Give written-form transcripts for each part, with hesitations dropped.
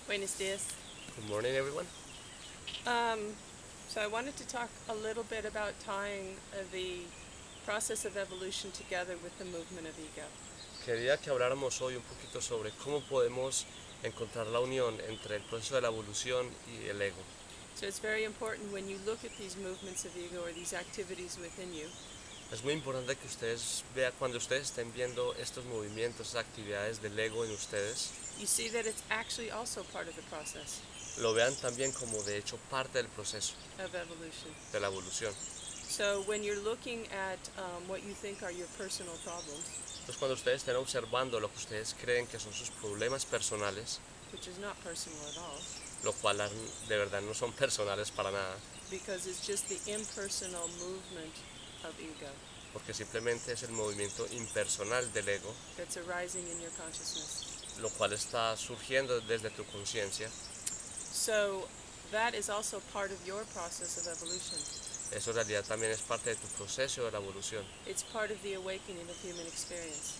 Buenos días. Good morning, everyone. Um, so I wanted to talk a little bit about tying the process of evolution together with the movement of ego. Quería que habláramos hoy un poquito sobre cómo podemos encontrar la unión entre el proceso de la evolución y el ego. So it's very important when you look at these movements of ego or these activities within you, Es muy importante que ustedes vean, cuando ustedes estén viendo estos movimientos, estas actividades del ego en ustedes, you see that it's actually also part of the process lo vean también como de hecho parte del proceso of evolution. de la evolución. So when you're looking at what you think are your personal problems, Entonces, cuando ustedes estén observando lo que ustedes creen que son sus problemas personales, which is not personal at all, lo cual de verdad no son personales para nada, because it's just the impersonal movement of ego porque simplemente es el movimiento impersonal del ego, that's arising in your consciousness. lo cual está surgiendo desde tu conciencia. So that is also part of your process of evolution. Eso en realidad también es parte de tu proceso de la evolución. It's part of the awakening of human experience.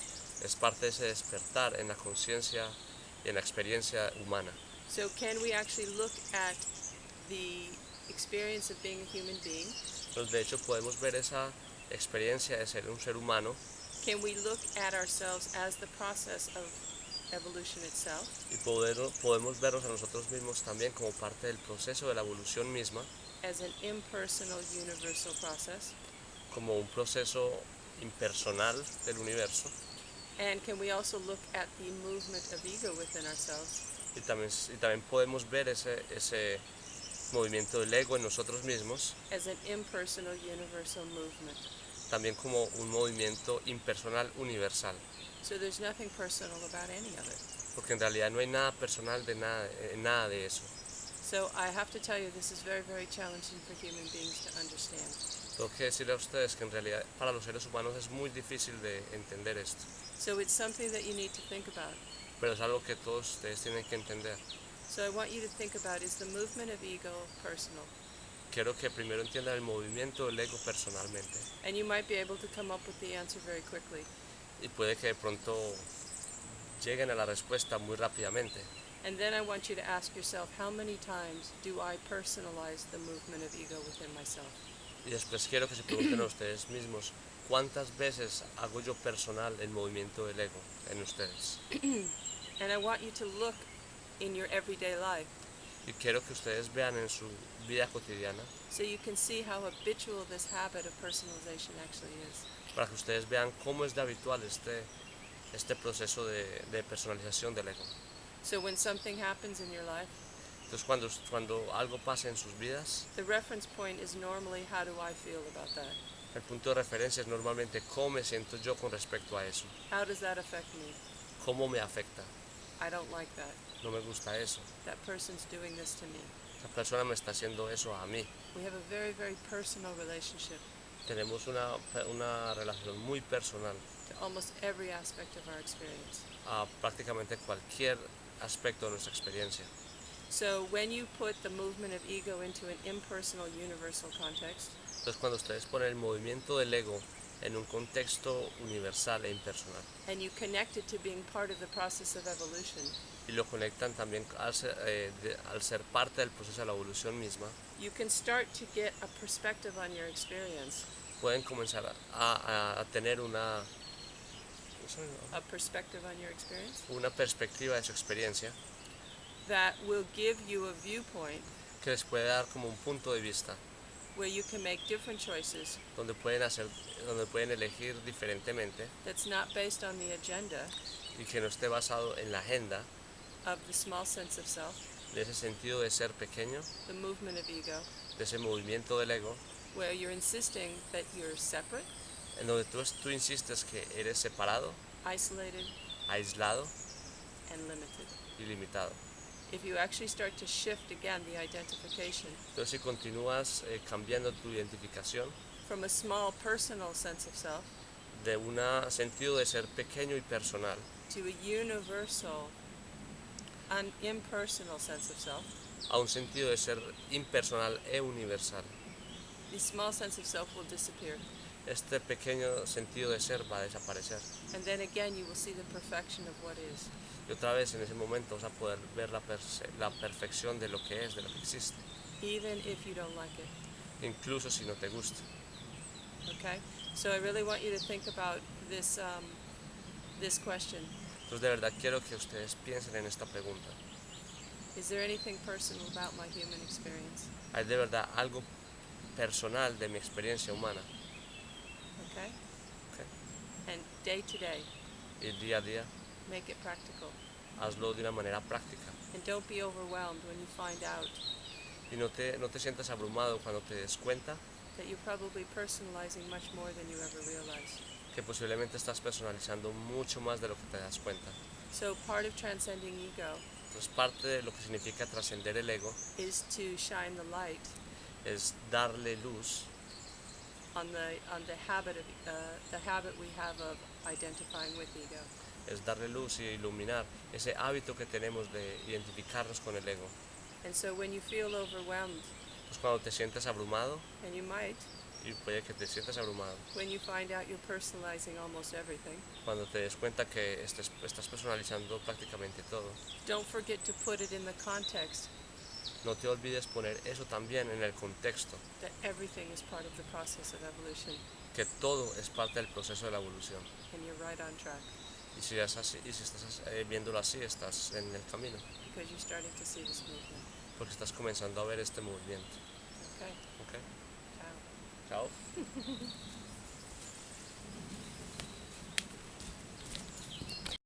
Es parte de ese despertar en la conciencia y en la experiencia humana. So can we actually look at the experience of being a human being? Entonces, de hecho, podemos ver esa experiencia de ser un ser humano Can we look at ourselves as the process of evolution itself? y podemos vernos a nosotros mismos también como parte del proceso de la evolución misma, As an impersonal universal process? como un proceso impersonal del universo. And can we also look at the movement of ego within ourselves Y también podemos ver ese movimiento del ego en nosotros mismos, as an impersonal universal movement? también como un movimiento impersonal universal. So there's nothing personal about any of it. Porque en realidad no hay nada personal de nada de eso. So I have to tell you, this is very, very challenging for human beings to understand. Tengo que decirle a ustedes que en realidad para los seres humanos es muy difícil de entender esto, So it's something that you need to think about. pero es algo que todos ustedes tienen que entender. So I want you to think about, is the movement of ego personal? Quiero que primero entiendan el movimiento del ego personalmente, And you might be able to come up with the answer very quickly. y puede que de pronto lleguen a la respuesta muy rápidamente. And then I want you to ask yourself, how many times do I personalize the movement of ego within myself? Y después quiero que se pregunten a ustedes mismos, ¿cuántas veces hago yo personal el movimiento del ego en ustedes? And I want you to look in your everyday life Y quiero que ustedes vean en su vida cotidiana, so you can see how habitual this habit of personalization actually is. para que ustedes vean cómo es de habitual este proceso de personalización del ego. So when something happens in your life, Entonces cuando algo pasa en sus vidas, the reference point is normally, how do I feel about that? el punto de referencia es normalmente cómo me siento yo con respecto a eso, How does that affect me? cómo me afecta, I don't like that. no me gusta eso, That person's doing this to me. esa persona me está haciendo eso a mí. We have a very, very personal relationship Tenemos una relación muy personal to almost every aspect of our experience. a prácticamente cualquier aspecto de nuestra experiencia. So when you put the movement of ego into an impersonal universal context, Entonces cuando ustedes ponen el movimiento del ego en un contexto universal e impersonal and you connect it to being part of the process of evolution, y lo conectan también al ser parte del proceso de la evolución misma, you can start to get a perspective on your experience, pueden comenzar a tener una perspectiva de su experiencia that will give you a viewpoint que les puede dar como un punto de vista where you can make different choices donde pueden elegir diferentemente that's not based on the agenda y que no esté basado en la agenda of the small sense of self, de ese sentido de ser pequeño, the movement of ego, de ese movimiento del ego, where you're insisting that you're separate, en donde tú insistes que eres separado, isolated, aislado and limited. y limitado. If you actually start to shift again the identification Entonces si continúas cambiando tu identificación from a small personal sense of self de un sentido de ser pequeño y personal to a universal, an impersonal sense of self, a un sentido de ser impersonal e universal, the small sense of self will disappear. este pequeño sentido de ser va a desaparecer. And then again, you will see the perfection of what is. Y otra vez en ese momento vas a poder ver la perfección de lo que es, de lo que existe, Even if you don't like it. incluso si no te gusta. Okay? So I really want you to think about this question. Entonces de verdad quiero que ustedes piensen en esta pregunta. Is there anything personal about my human experience? ¿Hay de verdad algo personal de mi experiencia humana? Okay? ¿Ok? And day to day, Y día a día, make it practical. hazlo de una manera práctica. And don't be overwhelmed when you find out Y no te sientas abrumado cuando te des cuenta that you're probably personalizing much more than you ever realize. que posiblemente estás personalizando mucho más de lo que te das cuenta. So part of transcending ego Entonces parte de lo que significa trascender el ego is to shine the light es darle luz on the habit we have of identifying with ego. es darle luz y iluminar ese hábito que tenemos de identificarnos con el ego. And so when you feel overwhelmed, Pues cuando te sientes abrumado, and you might, y puede que te sientas abrumado, when you find out you're personalizing almost everything, cuando te des cuenta que estás personalizando prácticamente todo, don't forget to put it in the context no te olvides poner eso también en el contexto, that everything is part of the process of evolution, que todo es parte del proceso de la evolución. and you're right on track Y si estás viéndolo así, estás en el camino, because you're starting to see this movement. porque estás comenzando a ver este movimiento. Okay? ¿Ok? Ciao. Chao.